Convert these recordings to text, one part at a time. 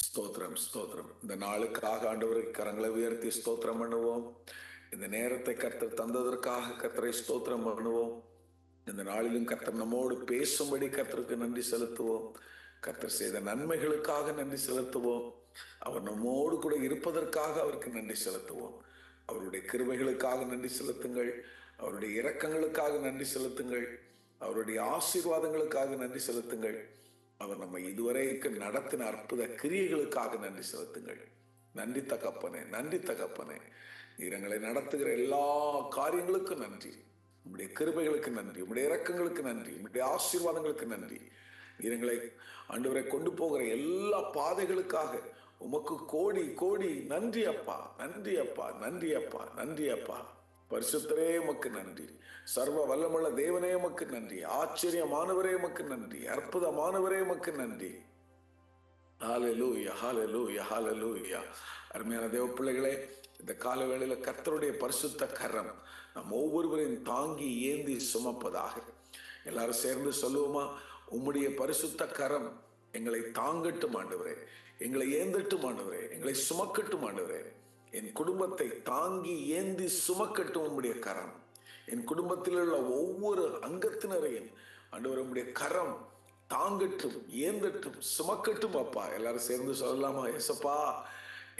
ஸ்தோத்திரம் ஸ்தோத்திரம். இந்த நாளுக்காக ஆண்டவருக்கு கரங்களை உயர்த்தி ஸ்தோத்திரம் பண்ணுவோம். இந்த நேரத்தை கர்த்தர் தந்ததற்காக கர்த்தரை ஸ்தோத்திரம் பண்ணுவோம். இந்த நாளிலும் கர்த்தர் நம்மோடு பேசும்படி கர்த்தருக்கு நன்றி செலுத்துவோம். கர்த்தர் செய்த நன்மைகளுக்காக நன்றி செலுத்துவோம். அவர் நம்மோடு கூட இருப்பதற்காக அவருக்கு நன்றி செலுத்துவோம். அவருடைய கிருபைகளுக்காக நன்றி செலுத்துங்கள். அவருடைய இரக்கங்களுக்காக நன்றி செலுத்துங்கள். அவருடைய ஆசீர்வாதங்களுக்காக நன்றி செலுத்துங்கள். அவர் நம்மை இதுவரைக்கும் நடத்தின அற்புத கிரியைகளுக்காக நன்றி செலுத்துங்கள். நன்றி தகப்பனே, நன்றி தகப்பனே. எங்களை நடத்துகிற எல்லா காரியங்களுக்கும் நன்றி. உம்முடைய கிருபைகளுக்கு நன்றி, உம்முடைய இரக்கங்களுக்கு நன்றி, உம்முடைய ஆசீர்வாதங்களுக்கு நன்றி. எங்களை ஆண்டவரை கொண்டு போகிற எல்லா பாதைகளுக்காக உமக்கு கோடி கோடி நன்றி அப்பா, நன்றி அப்பா, நன்றி அப்பா, நன்றி அப்பா. பரிசுத்தரே உமக்கு நன்றி. சர்வ வல்லமுள்ள தேவனே உமக்கு நன்றி. ஆச்சரியமானவரே உமக்கு நன்றி. அற்புதமானவரே உமக்கு நன்றி. ஹல்லேலூயா, ஹல்லேலூயா, ஹல்லேலூயா. அருமையான தேவ பிள்ளைகளே, இந்த கால வேளையில கர்த்தருடைய பரிசுத்த கரம் நம் ஒவ்வொருவரையும் தாங்கி ஏந்தி சுமப்பதாக. எல்லாரும் சேர்ந்து சொல்லுவோமா? உம்முடைய பரிசுத்த கரம் எங்களை தாங்கட்டும் ஆண்டவரே, எங்களை ஏந்தட்டும் ஆண்டவரே, எங்களை சுமக்கட்டும் ஆண்டவரே. என் குடும்பத்தை தாங்கி ஏந்தி சுமக்கட்டும் உம்முடைய கரம். என் குடும்பத்தில் உள்ள ஒவ்வொரு அங்கத்தினரையும் ஆண்டவரே உம்முடைய கரம் தாங்கட்டும், ஏந்தட்டும், சுமக்கட்டும் அப்பா. எல்லாரும் சேர்ந்து சொல்லலாமா? ஏசப்பா,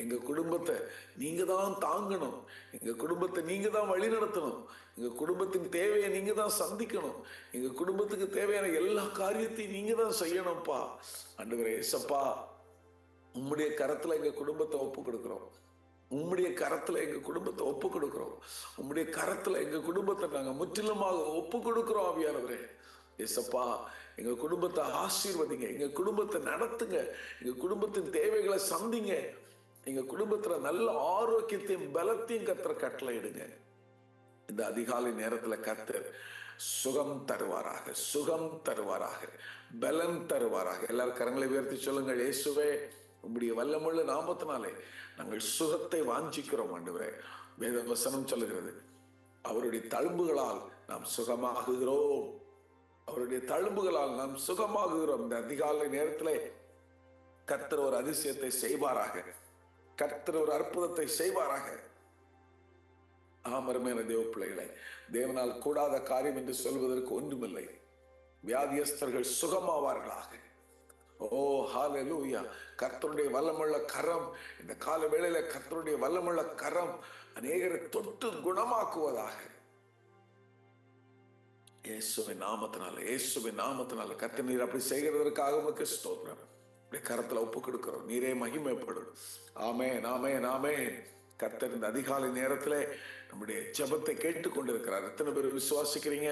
எங்க குடும்பத்தை நீங்க தான் தாங்கணும், எங்க குடும்பத்தை நீங்க தான் வழி நடத்தணும், எங்க குடும்பத்தின் தேவையை நீங்க தான் சந்திக்கணும், எங்க குடும்பத்துக்கு தேவையான எல்லா காரியத்தையும் நீங்க தான் செய்யணும்ப்பா. ஆண்டவரே ஏசப்பா, உம்முடைய கரத்துல எங்க குடும்பத்தை ஒப்பு கொடுக்கிறோம். உம்முடைய கரத்துல எங்க குடும்பத்தை ஒப்பு கொடுக்கிறோம். உம்முடைய கரத்துல எங்க குடும்பத்தை நாங்க முற்றிலுமாக ஒப்பு கொடுக்கிறோம் ஆவியானவரே. ஏசப்பா, எங்க குடும்பத்தை ஆசீர்வதிங்க, எங்க குடும்பத்தை நடத்துங்க, எங்க குடும்பத்தின் தேவைகளை சந்திங்க, எங்க குடும்பத்துல நல்ல ஆரோக்கியத்தையும் பலத்தையும் கர்த்தர் கட்டளையிடுங்க. இந்த அதிகாலை நேரத்துல கர்த்தர் சுகம் தருவாராக, சுகம் தருவாராக, பலன் தருவாராக. எல்லாரும் கரங்களை உயர்த்தி சொல்லுங்கள். இயேசுவே, உம்முடைய வல்லமுள்ள நாமத்தினாலே நாங்கள் சுகத்தை வாஞ்சிக்கிறோம் ஆண்டவரே. வேத வசனம் சொல்லுகிறது, அவருடைய தழும்புகளால் நாம் சுகமாகுகிறோம், அவருடைய தழும்புகளால் நாம் சுகமாகுகிறோம். இந்த அதிகாலை நேரத்திலே கர்த்தர் ஒரு அதிசயத்தை செய்வாராக, கர்த்தர் ஒரு அற்புதத்தை செய்வாராக. அருமையான தேவ பிள்ளைகளை, தேவனால் கூடாத காரியம் என்று சொல்வதற்கு ஒன்றுமில்லை. வியாதியஸ்தர்கள் சுகமாவார்களாக. ஓ ஹல்லேலூயா. கர்த்தருடைய வல்லமுள்ள கரம் இந்த கால வேளையில, கர்த்தருடைய வல்லமுள்ள கரம் அநேகரை தொட்டு குணமாக்குவதாக. இயேசுவின் நாமத்தினால, இயேசுவின் நாமத்தினால கர்த்தர் நீர் அப்படி செய்கிறதற்காக உமக்கு ஸ்தோத்திரம். கரத்துல ஒப்பு கொடுக்கிறோம், நீரே மகிமைப்படும். ஆமென், ஆமென், ஆமென். கர்த்தர் இந்த அதிகாலை நேரத்துல நம்முடைய ஜெபத்தை கேட்டுக்கொண்டிருக்கிறார். எத்தனை பேர் விசுவாசிக்கிறீங்க?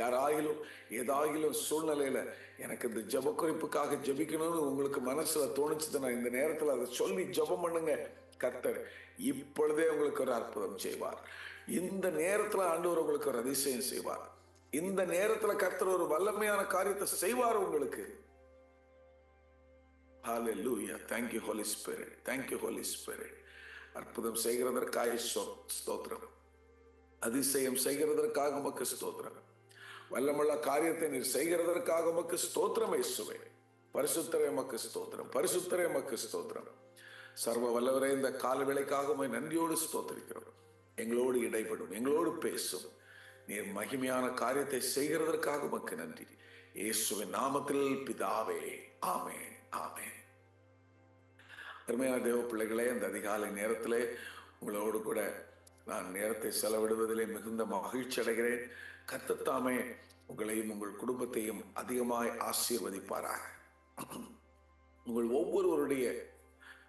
யாராகிலும் ஏதாகிலும் சூழ்நிலையில எனக்கு இந்த ஜெப குறிப்புக்காக ஜெபிக்கணும்னு உங்களுக்கு மனசுல தோணுச்சுன்னா இந்த நேரத்துல அதை சொல்லி ஜெபம் பண்ணுங்க. கர்த்தர் இப்பொழுதே உங்களுக்கு ஒரு அற்புதம் செய்வார். இந்த நேரத்துல ஆண்டவர் உங்களுக்கு ஒரு அதிசயம் செய்வார். இந்த நேரத்துல கர்த்தர் ஒரு வல்லமையான காரியத்தை செய்வார் உங்களுக்கு. ஹல்லேலூயா. Thank you Holy Spirit. Thank you Holy Spirit. அற்புதம் செய்கிறதற்காக ஸ்தோத்திரம். அதிசயம் செய்கிறதற்காக உமக்கு ஸ்தோத்திரம். வல்லமுள்ள காரியத்தை நீர் செய்கிறதற்காக உமக்கு ஸ்தோத்திரம் இயேசுவே. பரிசுத்தரே உமக்கு ஸ்தோத்திரம், பரிசுத்தரே உமக்கு ஸ்தோத்திரம். சர்வ வல்லவரே, இந்த கால வேளைக்காக உம்மை நன்றியோடு ஸ்தோத்திரிக்கிறோம். எங்களோடு இடைப்படும், எங்களோடு பேசும். நீர் மகிமையான காரியத்தை செய்கிறதற்காக உமக்கு நன்றி. இயேசுவின் நாமத்தில் பிதாவே, ஆமென், ஆமென். அருமையான தேவ பிள்ளைகளே, இந்த அதிகாலை நேரத்திலே உங்களோடு கூட நான் நேரத்தை செலவிடுவதிலே மிகுந்த மகிழ்ச்சி அடைகிறேன். கர்த்தர் தாமே உங்களையும் உங்கள் குடும்பத்தையும் அதிகமாய் ஆசீர்வதிப்பாராக. உங்கள் ஒவ்வொருவருடைய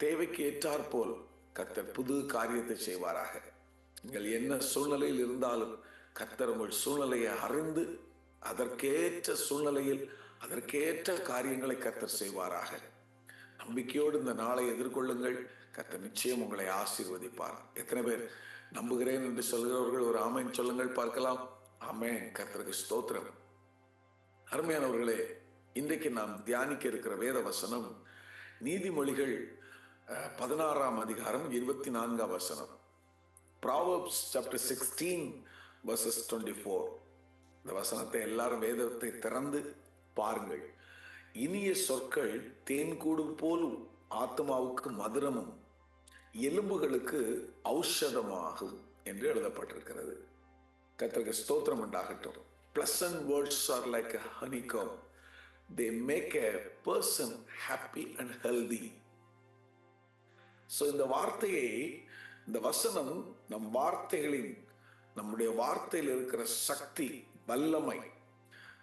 தேவைக்கு ஏற்றாற்போல் கர்த்தர் புது காரியத்தை செய்வாராக. நீங்கள் என்ன சூழ்நிலையில் இருந்தாலும் கர்த்தர் உங்கள் சூழ்நிலையை அறிந்து அதற்கேற்ற சூழ்நிலையில் அதற்கேற்ற காரியங்களை கர்த்தர் செய்வாராக. நம்பிக்கையோடு இந்த நாளை எதிர்கொள்ளுங்கள். கர்த்தர் நிச்சயம் உங்களை ஆசீர்வதிப்பார். எத்தனை பேர் நம்புகிறேன் என்று சொல்கிறவர்கள் ஒரு ஆமென் சொல்லுங்கள் பார்க்கலாம். ஆமென். கர்த்தருக்கு ஸ்தோத்திரம். அருமையானவர்களே, இன்றைக்கு நாம் தியானிக்க இருக்கிற வேத வசனம் நீதிமொழிகள் 16ஆம் அதிகாரம் 24ஆம் வசனம். Proverbs chapter 16 verses 24. இந்த வசனத்தை எல்லாரும் வேதத்தை திறந்து பாருங்கள். இனிய சொற்கள் தேன்கூடு போல் ஆத்மாவுக்கு மதுரமும் எலும்புகளுக்கு ஔஷதமாகும் என்று எழுதப்பட்டிருக்கிறது. கர்த்தருக்கு ஸ்தோத்திரம் உண்டாகட்டும். Pleasant words are like a honeycomb. They make a person happy and healthy. So இந்த வார்த்தையை, இந்த வசனம் நம்முடைய வார்த்தையில் இருக்கிற சக்தி, வல்லமை,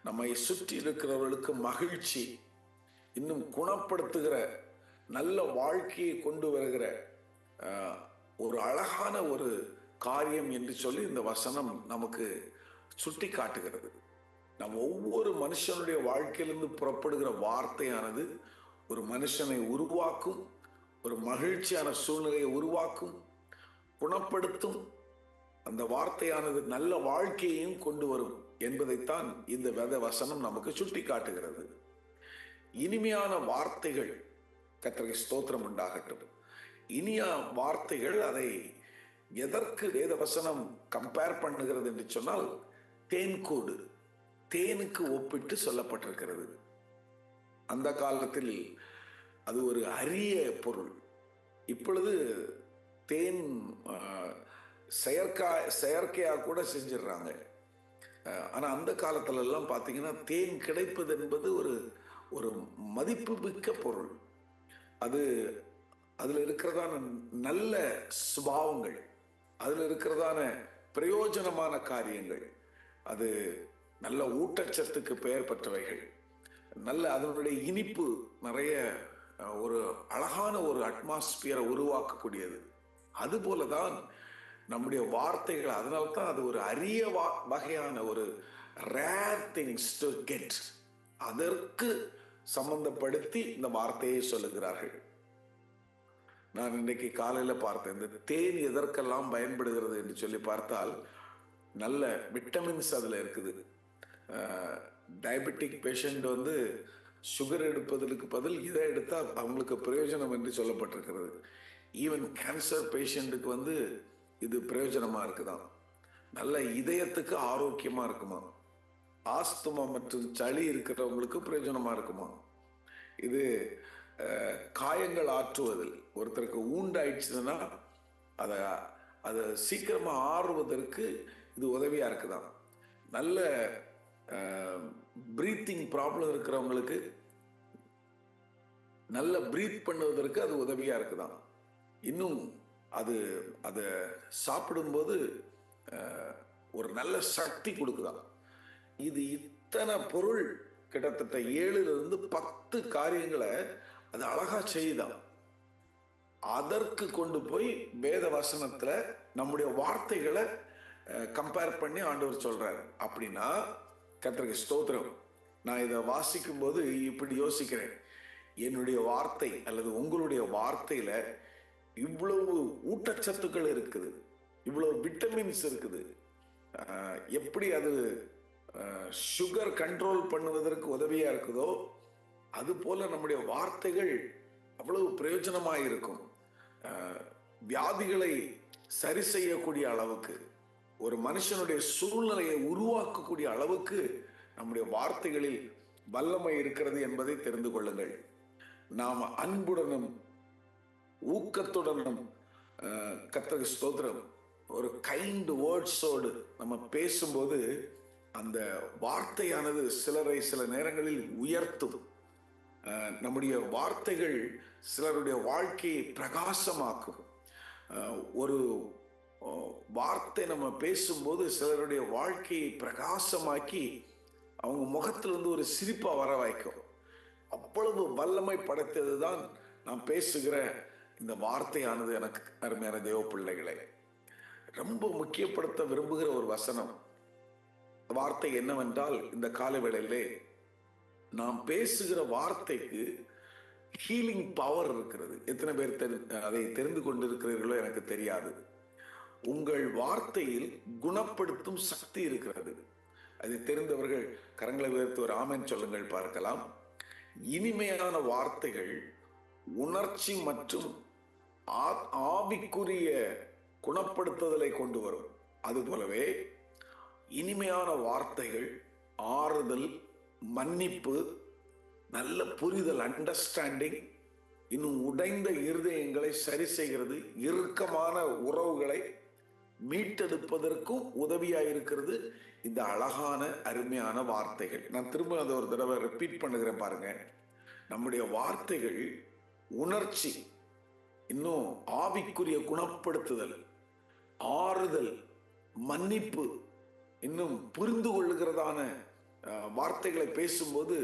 நம்மை சுற்றி இருக்கிறவர்களுக்கு மகிழ்ச்சி, இன்னும் குணப்படுத்துகிற, நல்ல வாழ்க்கையை கொண்டு வருகிற ஒரு அழகான ஒரு காரியம் என்று சொல்லி இந்த வசனம் நமக்கு சுட்டி காட்டுகிறது. நம் ஒவ்வொரு மனுஷனுடைய வாழ்க்கையிலிருந்து புறப்படுகிற வார்த்தையானது ஒரு மனுஷனை உருவாக்கும், ஒரு மகிழ்ச்சியான சூழ்நிலையை உருவாக்கும், குணப்படுத்தும். அந்த வார்த்தையானது நல்ல வாழ்க்கையையும் கொண்டு வரும் என்பதைத்தான் இந்த வேத வசனம் நமக்கு சுட்டி காட்டுகிறது. இனிமையான வார்த்தைகள், கர்த்தருக்கு ஸ்தோத்திரம் உண்டாகட்டும். இனிய வார்த்தைகள், அதை எதற்கு வேத வசனம் கம்பேர் பண்ணுகிறது என்று சொன்னால், தேன்கூடு, தேனுக்கு ஒப்பிட்டு சொல்லப்பட்டிருக்கிறது. அந்த காலத்தில் அது ஒரு அரிய பொருள். இப்பொழுது தேன் செயற்கையாக கூட செஞ்சிடறாங்க. ஆனா அந்த காலத்துல எல்லாம் பார்த்தீங்கன்னா தேன் கிடைப்பது என்பது ஒரு மதிப்பு மிக்க பொருள். அதுல இருக்கிறதான நல்ல சுபாவங்கள், அதுல இருக்கிறதான பிரயோஜனமான காரியங்கள், அது நல்ல ஊட்டச்சத்துக்கு பெயர் பெற்றவைகள், நல்ல அதனுடைய இனிப்பு நிறைய ஒரு அழகான ஒரு அட்மாஸ்பியரை உருவாக்கக்கூடியது. அதுபோலதான் நம்முடைய வார்த்தைகள். அதனால்தான் அது ஒரு அரிய வகையான ஒரு ரேர் திங்ஸ் டு கெட். அதற்கு சம்பந்தப்படுத்தி இந்த வார்த்தையை சொல்லுகிறார்கள். நான் இன்னைக்கு காலையில பார்த்தேன், இந்த தேன் எதற்கெல்லாம் பயன்படுகிறது என்று சொல்லி பார்த்தால், நல்ல விட்டமின்ஸ் அதுல இருக்குது. டயபெட்டிக் பேஷண்ட் சுகர் எடுப்பதற்கு பதில் இதை எடுத்தா அவங்களுக்கு பிரயோஜனம் என்று சொல்லப்பட்டிருக்கிறது. ஈவன் கேன்சர் பேஷண்ட்டுக்கு இது பிரயோஜனமா இருக்குதான். நல்ல இதயத்துக்கு ஆரோக்கியமா இருக்குமா. ஆஸ்துமா மற்றும் சளி இருக்கிறவங்களுக்கு பிரயோஜனமா இருக்குமா. இது காயங்கள் ஆற்றுவதில், ஒருத்தருக்கு ஊண்டாயிடுச்சுன்னா அதை சீக்கிரமா ஆறுவதற்கு இது உதவியா இருக்குதான். நல்ல பிரீத்திங் ப்ராப்ளம் இருக்கிறவங்களுக்கு நல்ல பிரீத் பண்ணுவதற்கு அது உதவியா இருக்குதான். இன்னும் அதை சாப்பிடும்போது ஒரு நல்ல சக்தி கொடுக்குதான். இது இத்தனை பொருள், கிட்டத்தட்ட 7-10 காரியங்களை அது அழகா செய்யுதான். அதற்கு கொண்டு போய் வேத வசனத்துல நம்முடைய வார்த்தைகளை கம்பேர் பண்ணி ஆண்டவர் சொல்றாரு. அப்படின்னா கர்த்தருக்கு ஸ்தோத்திரம். நான் இதை வாசிக்கும் போது இப்படி யோசிக்கிறேன், என்னுடைய வார்த்தை அல்லது உங்களுடைய வார்த்தையில இவ்வளவு ஊட்டச்சத்துக்கள் இருக்குது, இவ்வளவு விட்டமின்ஸ் இருக்குது. எப்படி அது சுகர் கண்ட்ரோல் பண்ணுவதற்கு உதவியா இருக்குதோ, அது போல நம்முடைய வார்த்தைகள் அவ்வளவு பிரயோஜனமாக இருக்கும். வியாதிகளை சரி செய்யக்கூடிய அளவுக்கு, ஒரு மனுஷனுடைய சூழ்நிலையை உருவாக்கக்கூடிய அளவுக்கு நம்முடைய வார்த்தைகளில் வல்லமை இருக்கிறது என்பதை தெரிந்து கொள்ளுங்கள். நாம் அன்புடனும் ஊக்கத்துடனும், கர்த்தருக்கு ஸ்தோத்திரம், ஒரு கைண்ட் வேர்ட்ஸோடு நம்ம பேசும்போது அந்த வார்த்தையானது சிலரை சில நேரங்களில் உயர்த்தும். நம்முடைய வார்த்தைகள் சிலருடைய வாழ்க்கையை பிரகாசமாக்கும். ஒரு வார்த்தை நம்ம பேசும்போது சிலருடைய வாழ்க்கையை பிரகாசமாக்கி அவங்க முகத்திலிருந்து ஒரு சிரிப்பா வர வைக்கும். அவ்வளவு வல்லமை படைத்ததுதான் நான் பேசுகிற இந்த வார்த்தையானது. எனக்கு அருமையான தேவ பிள்ளைகளை, ரொம்ப முக்கியப்படுத்த விரும்புகிற ஒரு வசனம் வார்த்தை என்னவென்றால், இந்த கால வேளையிலே நாம் பேசுகிற வார்த்தைக்கு ஹீலிங் பவர் இருக்கிறது. எத்தனை பேர் அதை தெரிந்து கொண்டிருக்கிறீர்களோ எனக்கு தெரியாது. உங்கள் வார்த்தையில் குணப்படுத்தும் சக்தி இருக்கிறது. அதை தெரிந்தவர்கள் கரங்களை உயர்த்தி ஒரு ஆமென் சொல்லுங்கள் பார்க்கலாம். இனிமையான வார்த்தைகள் உணர்ச்சி மற்றும் ஆவிக்குரிய குணப்படுத்துதலை கொண்டு வரும். அதுபோலவே இனிமையான வார்த்தைகள் ஆறுதல், மன்னிப்பு, நல்ல புரிதல், அண்டர்ஸ்டாண்டிங், இன்னும் உடைந்த இருதயங்களை சரி செய்கிறது, இறுக்கமான உறவுகளை மீட்டெடுப்பதற்கும் உதவியாயிருக்கிறது இந்த அழகான அருமையான வார்த்தைகள். நான் திரும்ப அதை ஒரு தடவை ரிப்பீட் பண்ணுகிறேன் பாருங்க. நம்முடைய வார்த்தைகள் உணர்ச்சி, இன்னும் ஆவிக்குரிய குணப்படுத்துதல், ஆறுதல், மன்னிப்பு, இன்னும் புரிந்து கொள்ளுகிறதான வார்த்தைகளை பேசும்போது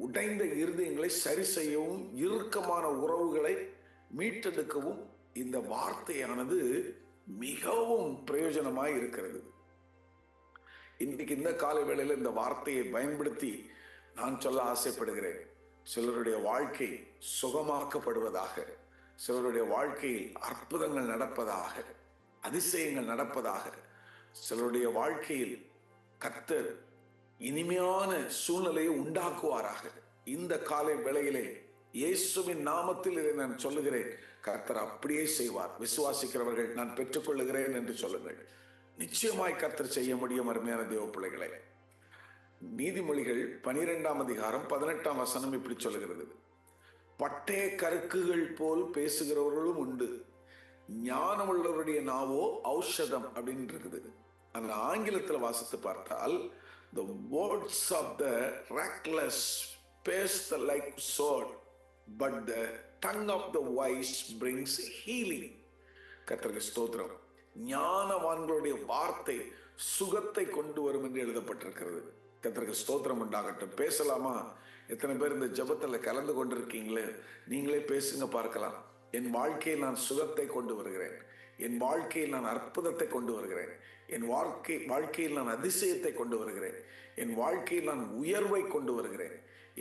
உடைந்த இருதயங்களை சரி செய்யவும் இறுக்கமான உறவுகளை மீட்டெடுக்கவும் இந்த வார்த்தையானது மிகவும் பிரயோஜனமாய் இருக்கிறது. இன்றைக்கு இந்த கால வேளையில் இந்த வார்த்தையை பயன்படுத்தி நான் சொல்ல ஆசைப்படுகிறேன். சிலருடைய வாழ்க்கை சுகமாக்கப்படுவதாக, சிலருடைய வாழ்க்கையில் அற்புதங்கள் நடப்பதாக, அதிசயங்கள் நடப்பதாக, சிலருடைய வாழ்க்கையில் கர்த்தர் இனிமையான சூழ்நிலையை உண்டாக்குவாராக. இந்த காலை வேளையிலே இயேசுவின் நாமத்தில் இதை நான் சொல்லுகிறேன். கர்த்தர் அப்படியே செய்வார். விசுவாசிக்கிறவர்கள் நான் பெற்றுக்கொள்ளுகிறேன் என்று சொல்லுங்கள். நிச்சயமாய் கர்த்தர் செய்ய முடியும். அருமையான தேவ பிள்ளைகளே, நீதிமொழிகள் 12ஆம் அதிகாரம் 18ஆம் வசனம் இப்படி சொல்லுகிறது: பட்டய கருக்குகள் போல் பேசுகிறவர்களும் உண்டு, ஞானமுள்ளவருடைய நாவோ ஔஷதம் அப்படின்னு இருக்குது. அந்த ஆங்கிலத்தில் வாசித்து பார்த்தால், the words of the reckless pierce like sword, but the tongue of the wise brings healing. கர்த்தருக்கு ஸ்தோத்திரம். ஞானவான்களுடைய வார்த்தை சுகத்தை கொண்டு வரும் என்று எழுதப்பட்டிருக்கிறது. கர்த்தருக்கு ஸ்தோத்திரம் உண்டாகட்டும். பேசலாமா? எத்தனை பேர் இந்த ஜெபத்தில் கலந்து கொண்டிருக்கீங்களே? நீங்களே பேசுங்க பார்க்கலாம். என் வாழ்க்கையில் நான் சுகத்தை கொண்டு வருகிறேன், என் வாழ்க்கையில் நான் அற்புதத்தை கொண்டு வருகிறேன், என் வாழ்க்கையில் நான் அதிசயத்தை கொண்டு வருகிறேன், என் வாழ்க்கையில் நான் உயர்வை கொண்டு வருகிறேன்,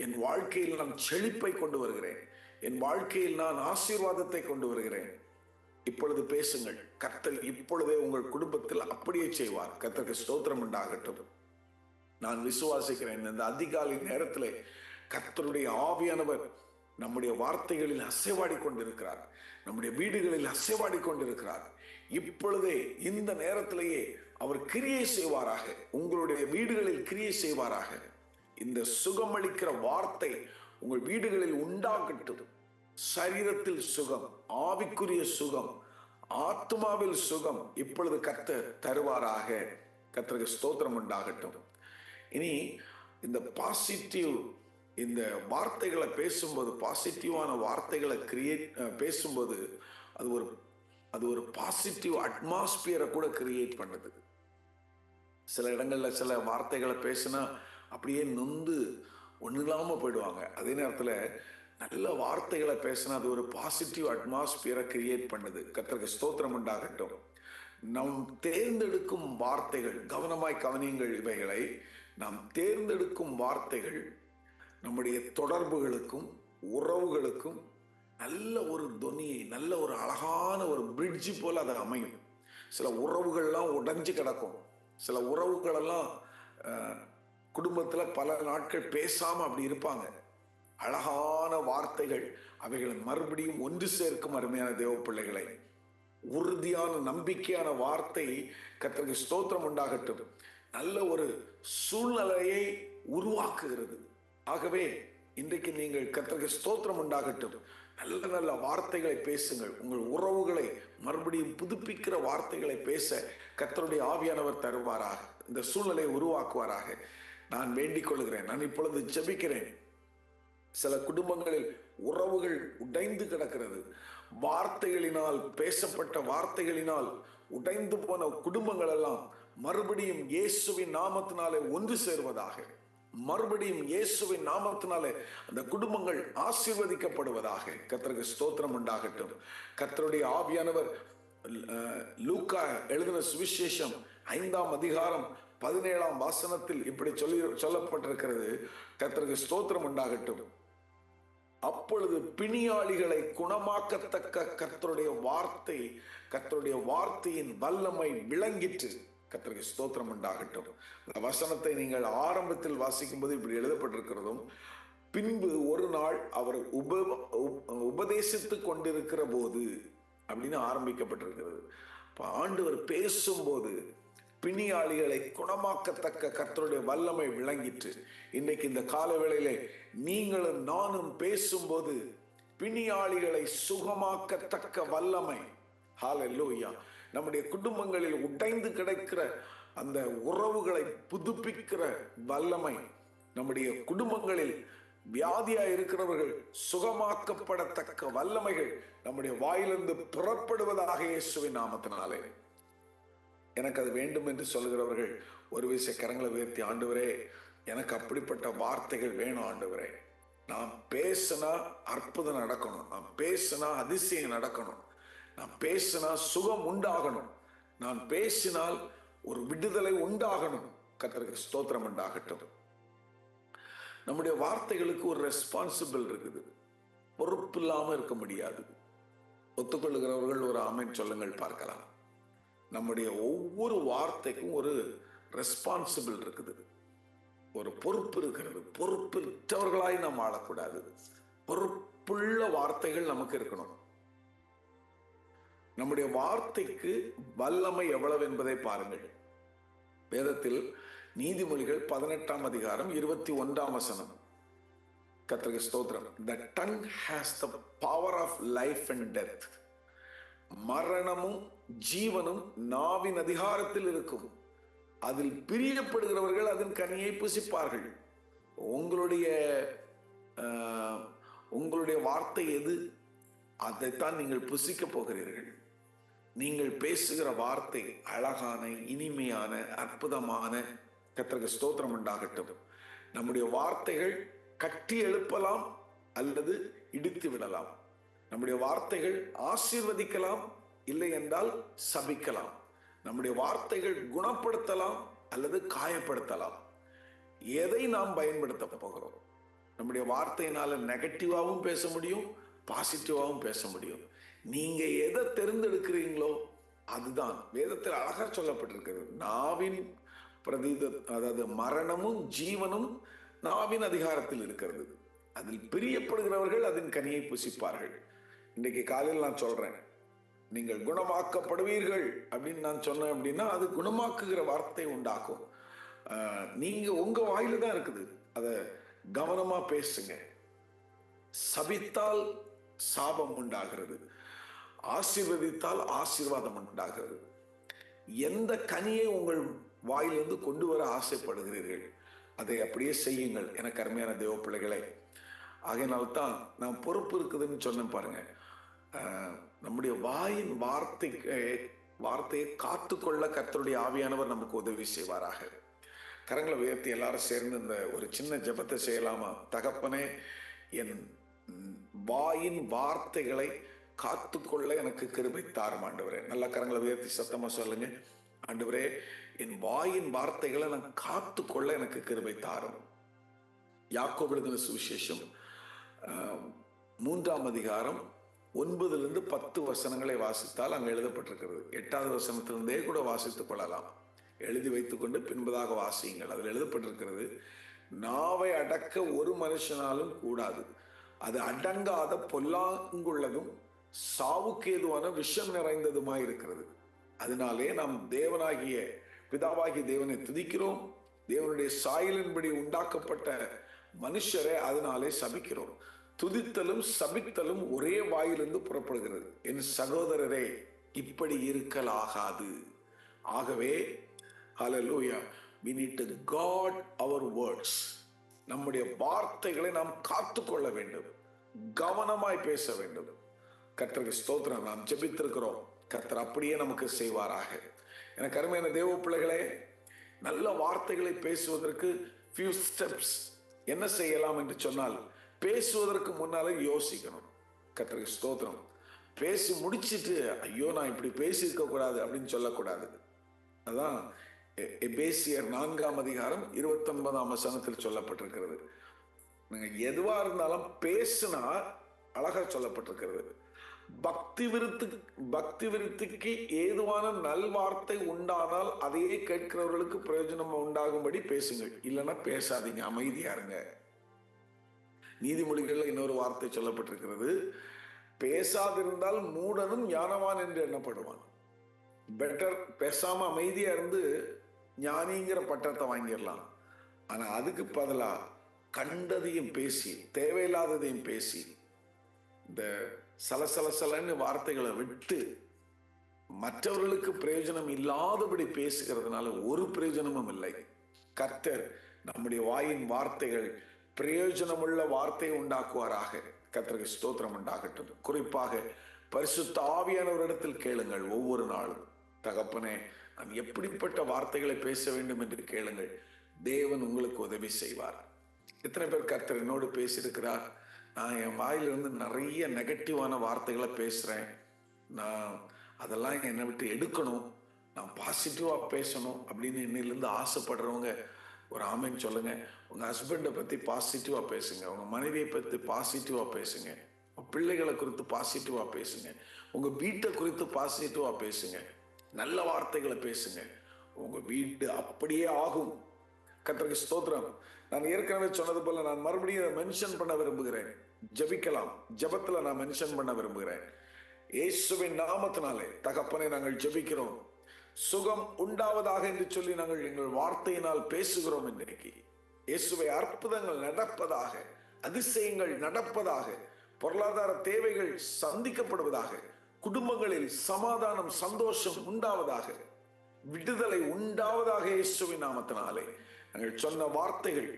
என் வாழ்க்கையில் நான் செழிப்பை கொண்டு வருகிறேன், என் வாழ்க்கையில் நான் ஆசீர்வாதத்தை கொண்டு வருகிறேன். இப்பொழுது பேசுங்கள். கர்த்தர் இப்பொழுதே உங்கள் குடும்பத்தில் அப்படியே செய்வார். கர்த்தருக்கு ஸ்தோத்திரம் உண்டாகட்டும். நான் விசுவாசிக்கிறேன். இந்த அதிகாலை நேரத்தில் கர்த்தருடைய ஆவியானவர் நம்முடைய வார்த்தைகளில் அசைவாடி கொண்டிருக்கிறார், நம்முடைய வீடுகளில் அசைவாடி கொண்டிருக்கிறார். இப்பொழுதே இந்த நேரத்திலேயே அவர் கிரியை செய்வாராக, உங்களுடைய வீடுகளில் கிரியை செய்வாராக. இந்த சுகமளிக்கிற வார்த்தை உங்கள் வீடுகளில் உண்டாகட்டும். சரீரத்தில் சுகம், ஆவிக்குரிய சுகம், ஆத்மாவில் சுகம் இப்பொழுது கர்த்தர் தருவாராக. கர்த்தருக்கு ஸ்தோத்திரம் உண்டாகட்டும். இனி இந்த பாசிட்டிவ், இந்த வார்த்தைகளை பேசும்போது, பாசிட்டிவான வார்த்தைகளை பேசும்போது அது ஒரு பாசிட்டிவ் அட்மாஸ்பியரை கூட கிரியேட் பண்ணுது. சில இடங்கள்ல சில வார்த்தைகளை பேசினா அப்படியே நொந்து ஒண்ணு இல்லாம போயிடுவாங்க. அதே நேரத்தில் நல்ல வார்த்தைகளை பேசினா அது ஒரு பாசிட்டிவ் அட்மாஸ்பியரை கிரியேட் பண்ணுது. கர்த்தருக்கு ஸ்தோத்திரம் உண்டாகட்டும். நாம் தேர்ந்தெடுக்கும் வார்த்தைகள், கவனமாய் கவனியுங்கள் இவைகளை, நாம் தேர்ந்தெடுக்கும் வார்த்தைகள் நம்முடைய தொடர்புகளுக்கும் உறவுகளுக்கும் நல்ல ஒரு தொனியை, நல்ல ஒரு அழகான ஒரு பிரிட்ஜ் போல அது அமையும். சில உறவுகள்லாம் உடைஞ்சு கிடக்கும். சில உறவுகளெல்லாம் குடும்பத்தில் பல நாட்கள் பேசாம அப்படி இருப்பாங்க. அழகான வார்த்தைகள் அவைகளை மறுபடியும் ஒன்று சேர்க்கும். அருமையான தேவ பிள்ளைகளை, உறுதியான நம்பிக்கையான வார்த்தை கர்த்தருக்கு ஸ்தோத்திரம் உண்டாகட்டும் நல்ல ஒரு சூழ்நிலையை உருவாக்குகிறது. ஆகவே இன்றைக்கு நீங்கள் கர்த்தருக்கு ஸ்தோத்திரம் உண்டாகட்டும் நல்ல நல்ல வார்த்தைகளை பேசுங்கள். உங்கள் உறவுகளை மறுபடியும் புதுப்பிக்கிற வார்த்தைகளை பேச கர்த்தருடைய ஆவியானவர் தருவாராக, இந்த சூழ்நிலையை உருவாக்குவாராக. நான் வேண்டிக் கொள்கிறேன். நான் இப்பொழுது ஜெபிக்கிறேன். சில குடும்பங்களில் உறவுகள் உடைந்து கிடக்கிறது. வார்த்தைகளினால், பேசப்பட்ட வார்த்தைகளினால் உடைந்து போன குடும்பங்கள் எல்லாம் மறுபடியும் இயேசுவின் நாமத்தினாலே ஒன்று சேர்வதாக. மறுபடியும் இயேசுவின் நாமத்தினாலே அந்த குடும்பங்கள் ஆசீர்வதிக்கப்படுவதாக. கர்த்தருக்கு ஸ்தோத்திரம் உண்டாகட்டும். கர்த்தருடைய ஆவியானவர் லூக்கா எழுதின சுவிசேஷம் 5ஆம் அதிகாரம் 17ஆம் வசனத்தில் இப்படி சொல்லப்பட்டிருக்கிறது. கர்த்தருக்கு ஸ்தோத்திரம் உண்டாகட்டும். அப்பொழுது பிணியாளிகளை குணமாக்கத்தக்க கர்த்தருடைய வார்த்தையின் வல்லமை விளங்கிற்று. கர்த்தருக்கு ஸ்தோத்திரம் உண்டாகட்டும். இந்த வசனத்தை நீங்கள் ஆரம்பத்தில் வாசிக்கும் போது இப்படி எழுதப்பட்டிருக்கிறதும், பின்பு ஒரு நாள் அவர் உபதேசித்துக் கொண்டிருக்கிற போது அப்படின்னு ஆரம்பிக்கப்பட்டிருக்கிறது. ஆண்டவர் பேசும்போது பிணியாளிகளை குணமாக்கத்தக்க கர்த்தருடைய வல்லமை விளங்கிற்று. இன்னைக்கு இந்த கால வேளையிலே நீங்களும் நானும் பேசும்போது பிணியாளிகளை சுகமாக்கத்தக்க வல்லமை. ஹல்லேலூயா. நம்முடைய குடும்பங்களில் உடைந்து கிடக்கிற அந்த உறவுகளை புதுப்பிக்கிற வல்லமை, நம்முடைய குடும்பங்களில் வியாதியா இருக்கிறவர்கள் சுகமாக்கப்படத்தக்க வல்லமைகள் நம்முடைய வாயிலிருந்து புறப்படுவதாக இயேசுவின் நாமத்தினாலே. எனக்கு அது வேண்டும் என்று சொல்கிறவர்கள் ஒரு விஷய கரங்களை உயர்த்தி, ஆண்டவரே எனக்கு அப்படிப்பட்ட வார்த்தைகள் வேணும் ஆண்டவரே. நான் பேசினா அற்புதம் நடக்கணும், நான் பேசினா அதிசயம் நடக்கணும், நான் பேசினா சுகம் உண்டாகணும், நான் பேசினால் ஒரு விடுதலை உண்டாகணும். கர்த்தருக்கு ஸ்தோத்திரம் உண்டாகட்டும். நம்முடைய வார்த்தைகளுக்கு ஒரு ரெஸ்பான்சிபிள் இருக்குது. பொறுப்பு இல்லாம இருக்க முடியாது. ஒத்துக்கொள்ளுகிறவர்கள் ஒரு ஆமென் சொல்லுங்கள் பார்க்கலாம். நம்முடைய ஒவ்வொரு வார்த்தைக்கும் ஒரு ரெஸ்பான்சிபிள் இருக்குது, ஒரு பொறுப்பு இருக்கிறது. பொறுப்பற்றவர்களாய் நாம் வாழக்கூடாது. பொறுப்புள்ள வார்த்தைகள் நமக்கு இருக்கணும். நம்முடைய வார்த்தைக்கு வல்லமை எவ்வளவு என்பதை பாருங்கள். வேதத்தில் நீதிமொழிகள் 18ஆம் அதிகாரம் 21ஆம் வசனம். கர்த்தருக்கு ஸ்தோத்திரம். The tongue has the power of life and death. மரணமும் ஜீவனும் நாவின் அதிகாரத்தில் இருக்கும். அதில் பிரியப்படுகிறவர்கள் அதன் கனியை புசிப்பார்கள். உங்களுடைய வார்த்தை எது? அதைத்தான் நீங்கள் புசிக்க போகிறீர்கள். நீங்கள் பேசுகிற வார்த்தை அழகான, இனிமையான, அற்புதமான. கர்த்தருக்கு ஸ்தோத்திரம் உண்டாகட்டும். நம்முடைய வார்த்தைகள் கட்டி எழுப்பலாம் அல்லது இடித்து விடலாம். நம்முடைய வார்த்தைகள் ஆசீர்வதிக்கலாம், இல்லை என்றால் சபிக்கலாம். நம்முடைய வார்த்தைகள் குணப்படுத்தலாம் அல்லது காயப்படுத்தலாம். எதை நாம் பயன்படுத்த போகிறோம்? நம்முடைய வார்த்தையினால நெகட்டிவாகவும் பேச முடியும், பாசிட்டிவாகவும் பேச முடியும். நீங்க எதை தேர்ந்தெடுக்கிறீங்களோ அதுதான். வேதத்தில் அழகா சொல்லப்பட்டிருக்கிறது. நாவின் அதாவது மரணமும் ஜீவனும் நாவின் அதிகாரத்தில் இருக்கிறது. அதில் பிரியப்படுகிறவர்கள் அதன் கனியை புசிப்பார்கள். இன்றைக்கு காலையில் நான் சொல்றேன், நீங்கள் குணமாக்கப்படுவீர்கள் அப்படின்னு நான் சொன்னேன் அப்படின்னா அது குணமாக்குகிற வார்த்தை உண்டாக்கும். நீங்க உங்க வாயில தான் இருக்குது. அதை கவனமா பேசுங்க. சபித்தால் சாபம் உண்டாகிறது, ஆசீர்வதித்தால் ஆசீர்வாதம் உண்டாகிறது. எந்த கனியை உங்கள் வாயிலிருந்து கொண்டு வர ஆசைப்படுகிறீர்கள் அதை அப்படியே செய்யுங்கள். எனக்கு அருமையான தேவ பிள்ளைகளே, ஆகையினால்தான் நான் பொறுப்பு இருக்குதுன்னு சொன்னேன் பாருங்க. நம்முடைய வாயின் வார்த்தையை காத்துக்கொள்ள கர்த்தருடைய ஆவியானவர் நமக்கு உதவி செய்வாராக. கரங்களை உயர்த்தி எல்லாரும் சேர்ந்து இந்த ஒரு சின்ன ஜெபத்தை செய்யலாமா? தகப்பனே, என் வாயின் வார்த்தைகளை காத்துக்கொள்ள எனக்கு கிருபை தாரும் ஆண்டவரே. நல்ல கரங்களை உயர்த்தி சத்தமா சொல்லுங்க. ஆண்டவரே, என் வாயின் வார்த்தைகளை நான் காத்துக்கொள்ள எனக்கு கிருபை தாரும். யாக்கோபு எழுதின சுவிசேஷம் 3ஆம் அதிகாரம் 9லிருந்து 10 வசனங்களை வாசித்தால் அங்கு எழுதப்பட்டிருக்கிறது. 8வது வசனத்திலிருந்தே கூட வாசித்துக் கொள்ளலாம். எழுதி வைத்துக்கொண்டு பின்பதாக வாசியுங்கள். அதில் எழுதப்பட்டிருக்கிறது, நாவை அடக்க ஒரு மனுஷனாலும் கூடாது, அது அடங்காத பொல்லாங்குள்ளதும் சாவுக்கு ஏதுவான விஷம் நிறைந்ததுமாய் இருக்கிறது. அதனாலே நாம் தேவனாகிய பிதாவாகிய தேவனை துதிக்கிறோம், தேவனுடைய சாயலின்படி உண்டாக்கப்பட்ட மனுஷரை அதனாலே சபிக்கிறோம். துதித்தலும் சபித்தலும் ஒரே வாயிலிருந்து புறப்படுகிறது. என் சகோதரரே, இப்படி இருக்கலாகாது. ஆகவே ஹல்லேலூயா, we need to guard our words. நம்முடைய வார்த்தைகளை நாம் காத்துக்கொள்ள வேண்டும், கவனமாய் பேச வேண்டும். கர்த்தருக்கு ஸ்தோத்திரம். நாம் ஜெபித்திருக்கிறோம், கர்த்தர் அப்படியே நமக்கு செய்வாராக. எனக்கு அருமையான தேவ பிள்ளைகளே, நல்ல வார்த்தைகளை பேசுவதற்கு few steps என்ன செய்யலாம் என்று சொன்னால், பேசுவதற்கு முன்னாலே யோசிக்கணும். கர்த்தருக்கு ஸ்தோத்திரம். பேசி முடிச்சிட்டு ஐயோ நான் இப்படி பேசியிருக்க கூடாது அப்படின்னு சொல்லக்கூடாது. அதான் எபேசியர் 4ஆம் அதிகாரம் 29ஆம் வசனத்தில் சொல்லப்பட்டிருக்கிறது. நீங்க எதுவா இருந்தாலும் பேசினா அழகா சொல்லப்பட்டிருக்கிறது. பக்தி விருத்திக்கு ஏதுவான நல்வார்த்தை உண்டானால் அதையே கேட்கிறவர்களுக்கு பிரயோஜனம் உண்டாகும்படி பேசுங்கள், இல்லைன்னா பேசாதீங்க, அமைதியா இருங்க. நீதிமொழிகள்ல இன்னொரு வார்த்தை சொல்லப்பட்டிருக்கிறது, பேசாதிருந்தால் மூடனும் ஞானவான் என்று எண்ணப்படுவான். பெட்டர் பேசாம அமைதியா இருந்து ஞானிங்கிற பட்டத்தை வாங்கிடலாம். ஆனா அதுக்கு பதிலா கண்டதையும் பேசி தேவையில்லாததையும் பேசி இந்த சலசலசலன்னு வார்த்தைகளை விட்டு மற்றவர்களுக்கு பிரயோஜனம் இல்லாதபடி பேசுகிறதுனால ஒரு பிரயோஜனமும் இல்லை. கர்த்தர் நம்முடைய வாயின் வார்த்தைகள் பிரயோஜனமுள்ள வார்த்தையை உண்டாக்குவாராக. கர்த்தருக்கு ஸ்தோத்திரம் உண்டாகட்டும். குறிப்பாக பரிசுத்த ஆவியானவரிடத்தில் கேளுங்கள். ஒவ்வொரு நாளும், தகப்பனே, நான் எப்படிப்பட்ட வார்த்தைகளை பேச வேண்டும் என்று கேளுங்கள். தேவன் உங்களுக்கு உதவி செய்வார். எத்தனை பேர் கர்த்தர் என்னோடு பேசியிருக்கிறார்? நான் என் வாயிலிருந்து நிறைய நெகட்டிவான வார்த்தைகளை பேசுறேன், நான் அதெல்லாம் என்னை விட்டு எடுக்கணும், நான் பாசிட்டிவா பேசணும் அப்படின்னு இன்னிலிருந்து ஆசைப்படுறவங்க ஒரு ஆமேன்னு சொல்லுங்க. உங்க ஹஸ்பண்டை பத்தி பாசிட்டிவா பேசுங்க, உங்க மனைவியை பத்தி பாசிட்டிவா பேசுங்க, உங்க பிள்ளைகளை குறித்து பாசிட்டிவா பேசுங்க, உங்க வீட்டை குறித்து பாசிட்டிவா பேசுங்க, நல்ல வார்த்தைகளை பேசுங்க. உங்க வீடு அப்படியே ஆகும். கர்த்தருக்கு ஸ்தோத்திரம். நான் ஏற்கனவே சொன்னது போல நான் மறுபடியும் மென்ஷன் பண்ண விரும்புகிறேன். ஜெபிக்கலாம். ஜெபத்துல நான் மென்ஷன் பண்ண விரும்புகிறேன். இயேசுவின் நாமத்தினாலே தகப்பனை நாங்கள் ஜெபிக்கிறோம். சுகம் உண்டாவதாக என்று சொல்லி நாங்கள் எங்கள் வார்த்தையினால் பேசுகிறோம். இன்றைக்கு இயேசுவை அற்புதங்கள் நடப்பதாக, அதிசயங்கள் நடப்பதாக, பொருளாதார தேவைகள் சந்திக்கப்படுவதாக, குடும்பங்களில் சமாதானம் சந்தோஷம் உண்டாவதாக, விடுதலை உண்டாவதாக. இயேசுவின் நாமத்தினாலே நாங்கள் சொன்ன வார்த்தைகள்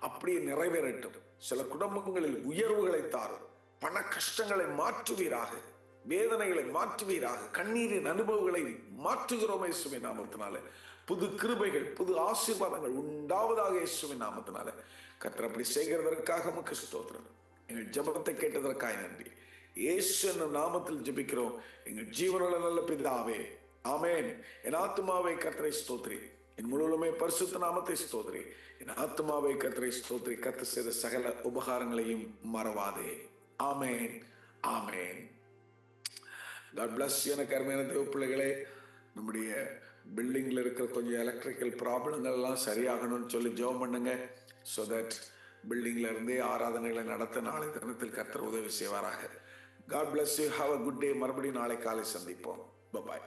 அப்படியே நிறைவேறட்டும். சில குடும்பங்களில் உயர்வுகளை தாரும், பண கஷ்டங்களை மாற்றுவீராக, வேதனைகளை மாற்றுவீராக, கண்ணீரின் அனுபவங்களை மாற்றுகிறோம் இயேசுவின் நாமத்தினால. புது கிருபைகள், புது ஆசீர்வாதங்கள் உண்டாவதாக இயேசுவின் நாமத்தினால. கர்த்தர் அப்படி செய்கிறதற்காக உமக்கு ஸ்தோத்திரம். எங்கள் ஜெபத்தை கேட்டதற்காக நன்றி. இயேசு என்னும் நாமத்தில் ஜெபிக்கிறோம் எங்கள் ஜீவனுள்ள நல்ல பிதாவே, ஆமென். என் ஆத்துமாவை கர்த்தரை ஸ்தோத்திரி, என் முழுவதுமே பரிசுத்த நாமத்தை ஸ்தோத்திரி. என் ஆத்துமாவை கர்த்தரை ஸ்தோத்திரி, கர்த்தர் செய்த சகல உபகாரங்களையும் மறவாதே. ஆமென், ஆமென். God bless you. எனக்கு அருமையான தேவ பிள்ளைகளே, நம்முடைய பில்டிங்ல இருக்கிற கொஞ்சம் எலக்ட்ரிக்கல் ப்ராப்ளங்கள் எல்லாம் சரியாகணும்னு சொல்லி ஜெபம் பண்ணுங்க. ஸோ தட் பில்டிங்ல இருந்தே ஆராதனைகளை நடத்த நாளை தினத்தில் கர்த்தர் உதவி செய்வாராக. God bless you. Have a good day. மறுபடியும் நாளை காலை சந்திப்போம். Bye bye.